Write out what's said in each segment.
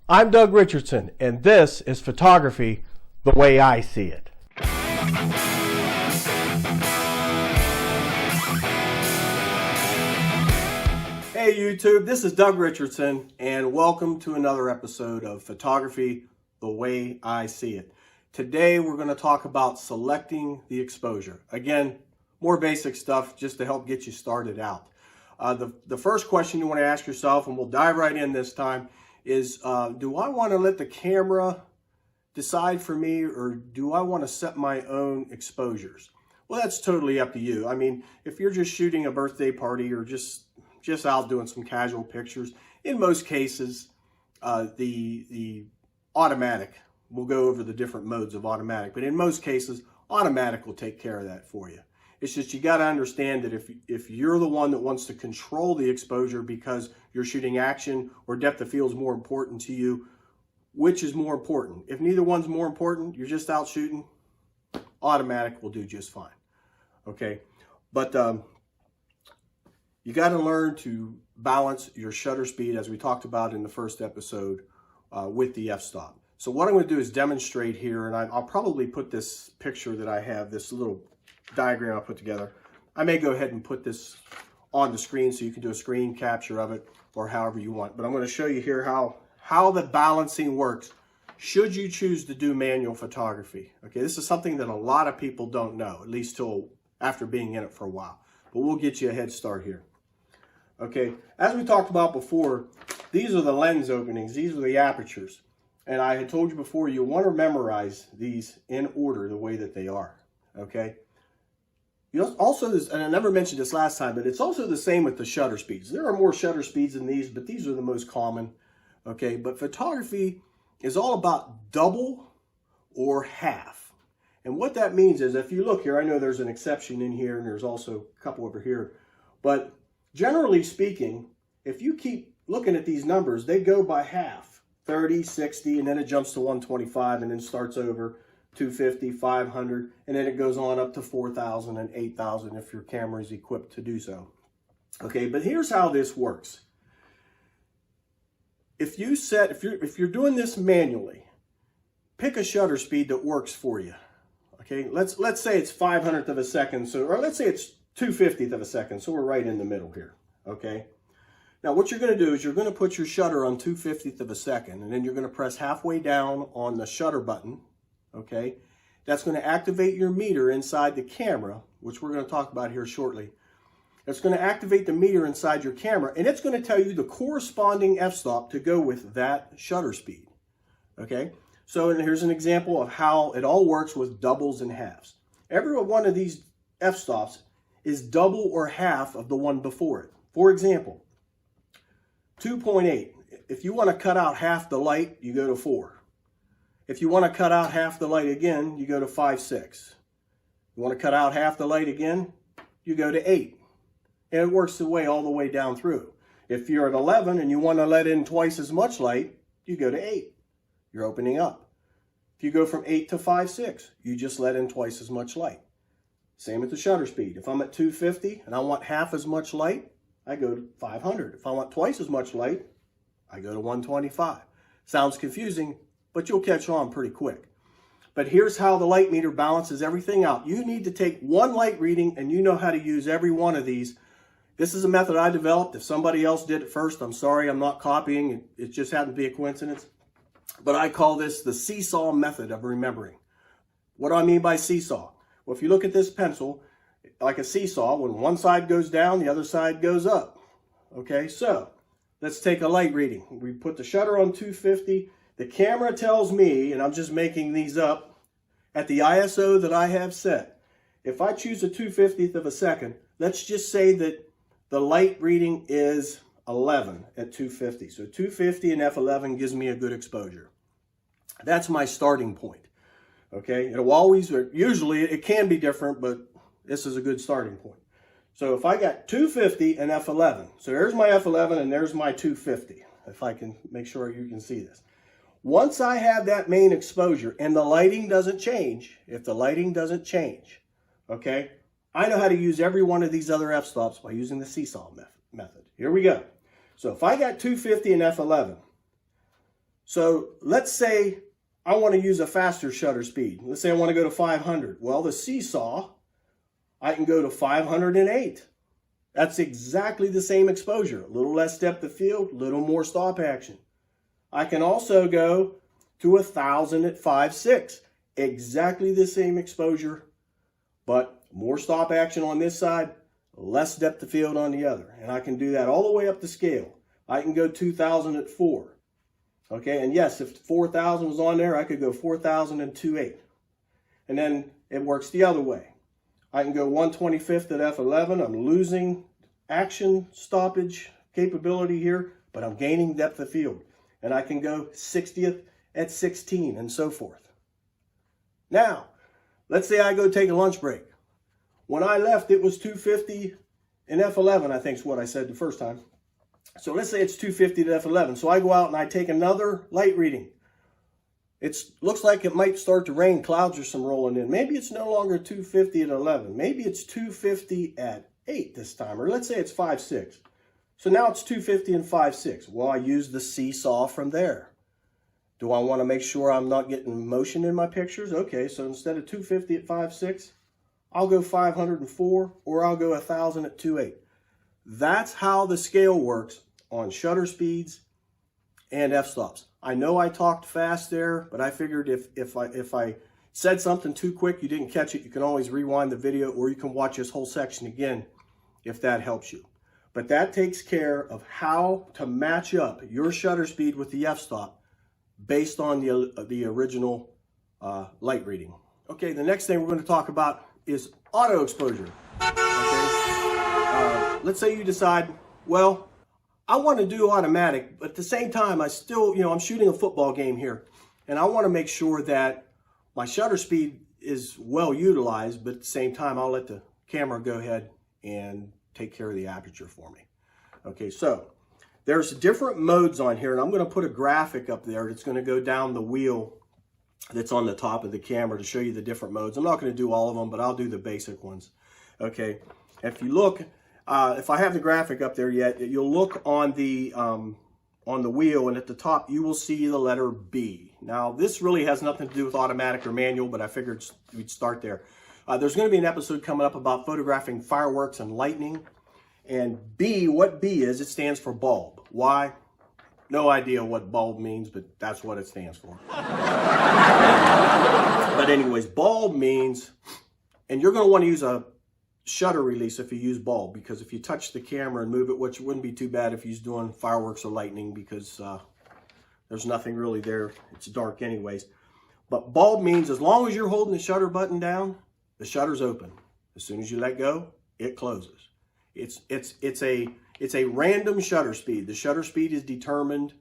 I'm Doug Richardson, and this is photography the way I see it. Hey YouTube, this is Doug Richardson, and welcome to another episode of Photography the Way I See It. Today we're going to talk about selecting the exposure. Again, more basic stuff just to help get you started out. The first question you want to ask yourself, and we'll dive right in this time, is do I want to let the camera decide for me, or do I want to set my own exposures? Well, that's totally up to you. I mean, if you're just shooting a birthday party or just out doing some casual pictures, in most cases, the automatic, we'll go over the different modes of automatic, but in most cases, automatic will take care of that for you. It's just you got to understand that if you're the one that wants to control the exposure because you're shooting action or depth of field is more important to you, which is more important? If neither one's more important, you're just out shooting, automatic will do just fine. Okay, but you got to learn to balance your shutter speed, as we talked about in the first episode, with the f-stop. So what I'm going to do is demonstrate here, and I'll probably put this picture that I have, this little diagram I put together. I may go ahead and put this on the screen so you can do a screen capture of it or however you want. But I'm going to show you here how the balancing works should you choose to do manual photography. Okay, this is something that a lot of people don't know, at least till after being in it for a while. But we'll get you a head start here. Okay, as we talked about before, these are the lens openings. These are the apertures. And I had told you before, you want to memorize these in order the way that they are. Okay. You know, also, and I never mentioned this last time, but it's also the same with the shutter speeds. There are more shutter speeds than these, but these are the most common. Okay, but photography is all about double or half. And what that means is, if you look here, I know there's an exception in here, and there's also a couple over here. But generally speaking, if you keep looking at these numbers, they go by half, 30, 60, and then it jumps to 125, and then starts over 250, 500, and then it goes on up to 4,000 and 8,000 if your camera is equipped to do so. Okay, but here's how this works. If you're doing this manually, pick a shutter speed that works for you. Okay, let's say it's 500th of a second, or let's say it's 250th of a second, so we're right in the middle here. Okay. Now what you're going to do is you're going to put your shutter on 250th of a second, and then you're going to press halfway down on the shutter button. Okay, that's going to activate your meter inside the camera, which we're going to talk about here shortly. It's going to activate the meter inside your camera, and it's going to tell you the corresponding f-stop to go with that shutter speed. Okay, so here's an example of how it all works with doubles and halves. Every one of these f-stops is double or half of the one before it. For example, 2.8. If you want to cut out half the light, you go to 4. If you want to cut out half the light again, you go to 5.6. You want to cut out half the light again, you go to 8. And it works all the way down through. If you're at 11 and you want to let in twice as much light, you go to 8. You're opening up. If you go from 8 to 5.6, you just let in twice as much light. Same with the shutter speed. If I'm at 250 and I want half as much light, I go to 500. If I want twice as much light, I go to 125. Sounds confusing, but you'll catch on pretty quick. But here's how the light meter balances everything out. You need to take one light reading, and you know how to use every one of these. This is a method I developed. If somebody else did it first, I'm sorry, I'm not copying. It just happened to be a coincidence. But I call this the seesaw method of remembering. What do I mean by seesaw? Well, if you look at this pencil, like a seesaw, when one side goes down, the other side goes up. Okay, so let's take a light reading. We put the shutter on 250. The camera tells me, and I'm just making these up, at the ISO that I have set, if I choose a 250th of a second, let's just say that the light reading is 11 at 250. So 250 and f11 gives me a good exposure. That's my starting point. Okay, it'll always, usually it can be different, but this is a good starting point. So if I got 250 and f11, so there's my f11 and there's my 250, if I can make sure you can see this. Once I have that main exposure and the lighting doesn't change, if the lighting doesn't change, okay, I know how to use every one of these other f-stops by using the seesaw method. Here we go. So if I got 250 and f11, So let's say I want to use a faster shutter speed. Let's say I want to go to 500. Well, the seesaw, I can go to 508. That's exactly the same exposure. A little less depth of field, a little more stop action. I can also go to 1,000 at 5.6. Exactly the same exposure, but more stop action on this side, less depth of field on the other. And I can do that all the way up the scale. I can go 2,000 at 4. Okay, and yes, if 4,000 was on there, I could go 4,000 and 2.8. And then it works the other way. I can go 1/25th at f11. I'm losing action stoppage capability here, but I'm gaining depth of field. And I can go 60th at 16 and so forth. Now, let's say I go take a lunch break. When I left, it was 250 in f11, I think is what I said the first time. So let's say it's 250 to f11. So I go out and I take another light reading. It looks like it might start to rain. Clouds are some rolling in. Maybe it's no longer 250 at 11. Maybe it's 250 at 8 this time. Or let's say it's 5.6. So now it's 250 and 5.6. Well, I use the seesaw from there. Do I want to make sure I'm not getting motion in my pictures? Okay, so instead of 250 at 5.6, I'll go 504 or I'll go 1,000 at 2.8. That's how the scale works on shutter speeds and f-stops. I know I talked fast there, but I figured if I said something too quick, you didn't catch it, you can always rewind the video or you can watch this whole section again if that helps you. But that takes care of how to match up your shutter speed with the f-stop based on the original light reading. Okay, the next thing we're going to talk about is auto exposure. Okay? Let's say you decide, well, I want to do automatic, but at the same time, I still, I'm shooting a football game here, and I want to make sure that my shutter speed is well utilized, but at the same time, I'll let the camera go ahead and take care of the aperture for me. Okay, so there's different modes on here, and I'm going to put a graphic up there that's going to go down the wheel that's on the top of the camera to show you the different modes. I'm not going to do all of them, but I'll do the basic ones. Okay, if you look, if I have the graphic up there yet, you'll look on the wheel, and at the top you will see the letter B. Now, this really has nothing to do with automatic or manual, but I figured we'd start there. There's going to be an episode coming up about photographing fireworks and lightning. And B, what B is, it stands for bulb. Why? No idea what bulb means, but that's what it stands for. But anyways, bulb means, and you're going to want to use a shutter release if you use bulb, because if you touch the camera and move it, which wouldn't be too bad if you're doing fireworks or lightning, because there's nothing really there. It's dark anyways. But bulb means as long as you're holding the shutter button down, the shutter's open. As soon as you let go, it closes. It's a random shutter speed. The shutter speed is determined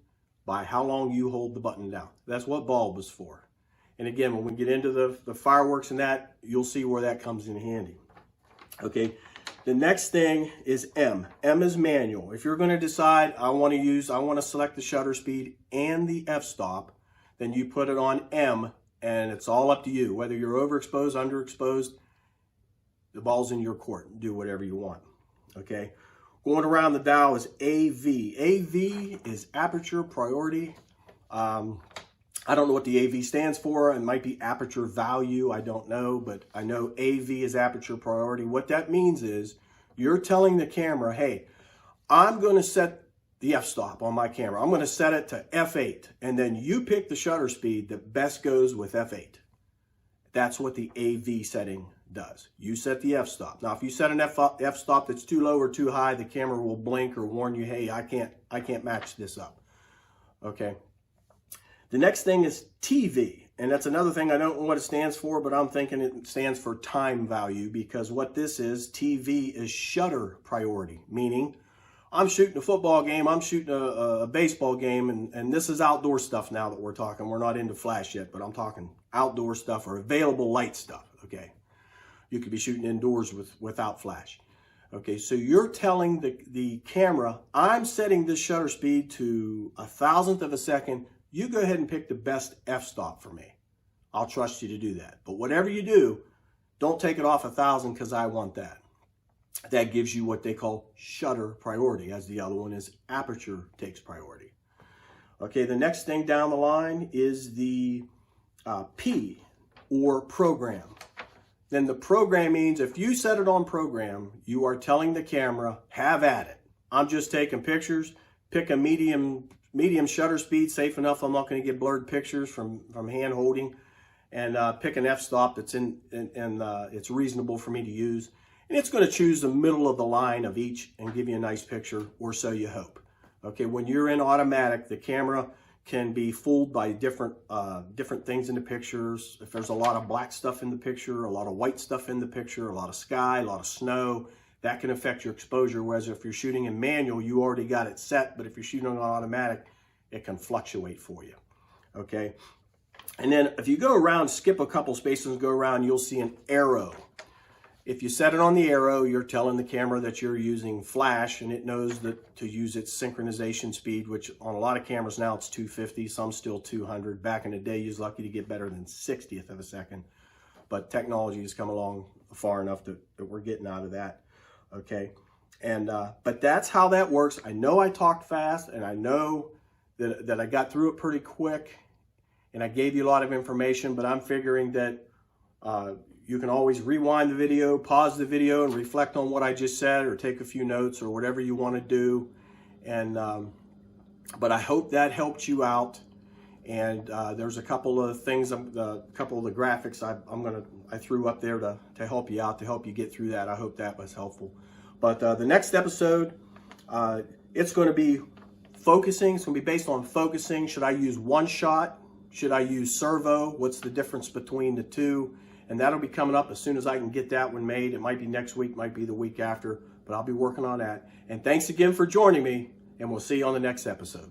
by how long you hold the button down. That's what bulb is for. And again, when we get into the fireworks and that, you'll see where that comes in handy. Okay, the next thing is M. M is manual. If you're going to decide I want to select the shutter speed and the f-stop, then you put it on M, and it's all up to you. Whether you're overexposed, underexposed, the ball's in your court. Do whatever you want. Okay, going around the dial is AV. AV is aperture priority. I don't know what the AV stands for. It might be aperture value. I don't know, but I know AV is aperture priority. What that means is you're telling the camera, hey, I'm going to set the f-stop on my camera. I'm going to set it to f8, and then you pick the shutter speed that best goes with f8. That's what the AV setting does. You set the f-stop. Now, if you set an f-stop that's too low or too high, the camera will blink or warn you, hey, I can't match this up. Okay. The next thing is TV, and that's another thing I don't know what it stands for, but I'm thinking it stands for time value, because what this is, TV is shutter priority, meaning I'm shooting a football game, I'm shooting a baseball game, and this is outdoor stuff now that we're talking. We're not into flash yet, but I'm talking outdoor stuff or available light stuff, okay? You could be shooting indoors without flash. Okay, so you're telling the camera, I'm setting this shutter speed to 1,000th of a second. You go ahead and pick the best f-stop for me. I'll trust you to do that. But whatever you do, don't take it off 1,000 because I want that. That gives you what they call shutter priority, as the other one is aperture takes priority. Okay, the next thing down the line is the P, or program. Then the program means if you set it on program, you are telling the camera, have at it. I'm just taking pictures. Pick a medium shutter speed, safe enough I'm not going to get blurred pictures from hand holding, and pick an f-stop that's it's reasonable for me to use. And it's going to choose the middle of the line of each and give you a nice picture, or so you hope. Okay, when you're in automatic, the camera can be fooled by different things in the pictures. If there's a lot of black stuff in the picture, a lot of white stuff in the picture, a lot of sky, a lot of snow, that can affect your exposure. Whereas if you're shooting in manual, you already got it set, but if you're shooting on automatic, it can fluctuate for you. Okay, and then if you go around, skip a couple spaces and go around, you'll see an arrow. If you set it on the arrow, you're telling the camera that you're using flash, and it knows that to use its synchronization speed, which on a lot of cameras now it's 250, some still 200. Back in the day, you was lucky to get better than 60th of a second. But technology has come along far enough that we're getting out of that. Okay, and but that's how that works. I know I talked fast, and I know that I got through it pretty quick, and I gave you a lot of information, but I'm figuring that you can always rewind the video, pause the video, and reflect on what I just said, or take a few notes, or whatever you want to do. And but I hope that helped you out. And there's a couple of things, a couple of the graphics I threw up there to help you out, to help you get through that. I hope that was helpful. But the next episode, it's going to be focusing. It's going to be based on focusing. Should I use one shot? Should I use servo? What's the difference between the two? And that'll be coming up as soon as I can get that one made. It might be next week, might be the week after, but I'll be working on that. And thanks again for joining me, and we'll see you on the next episode.